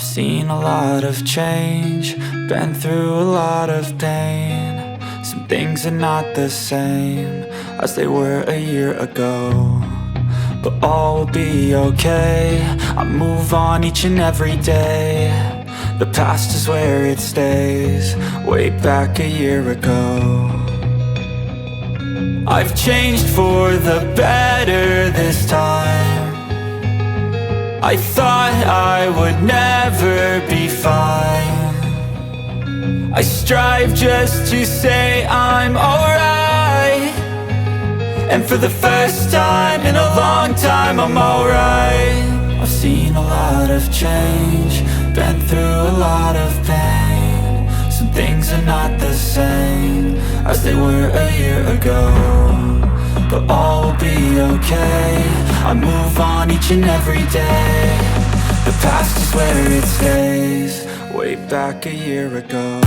I've seen a lot of change, been through a lot of pain. Some things are not the same as they were a year ago, but all will be okay. I move on each and every day. The past is where it stays, way back a year ago. I've changed for the better this time. I thought I would never be fine. I strive just to say I'm alright, and for the first time in a long time I'm alright. I've seen a lot of change, been through a lot of pain. Some things are not the same as they were a year ago, but all will be okay. I move on each and every day. The past is where it stays, way back a year ago.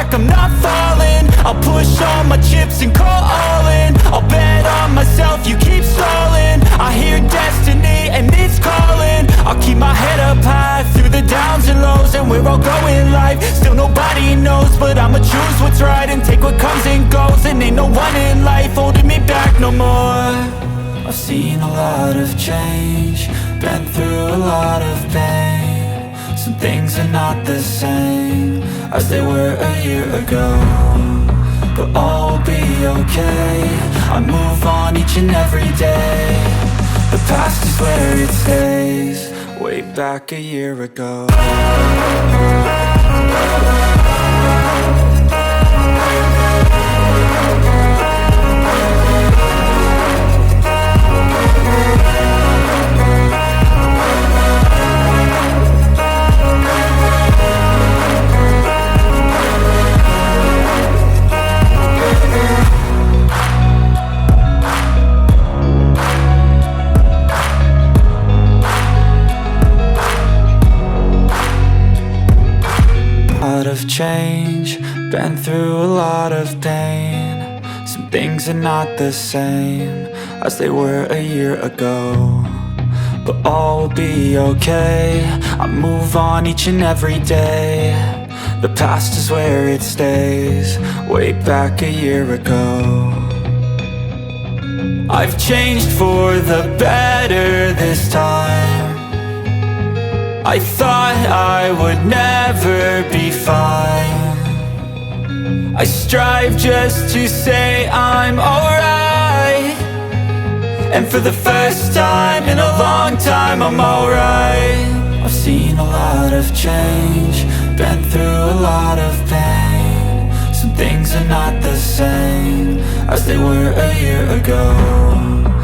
I'm not falling, I'll push all my chips and call all in. I'll bet on myself, you keep stalling. I hear destiny and it's calling. I'll keep my head up high through the downs and lows, and we're all going life. Still nobody knows, but I'ma choose what's right and take what comes and goes. And ain't no one in life holding me back no more. I've seen a lot of change, been through a lot of pain. Some things are not the same as they were a year ago, but all will be okay. I move on each and every day. The past is where it stays, way back a year ago. Of change, been through a lot of pain. Some things are not the same as they were a year ago, but all will be okay. I move on each and every day. The past is where it stays, way back a year ago. I've changed for the better this time. I thought I would never be fine. I strive just to say I'm alright, and for the first time in a long time I'm alright. I've seen a lot of change, been through a lot of pain. Some things are not the same as they were a year ago,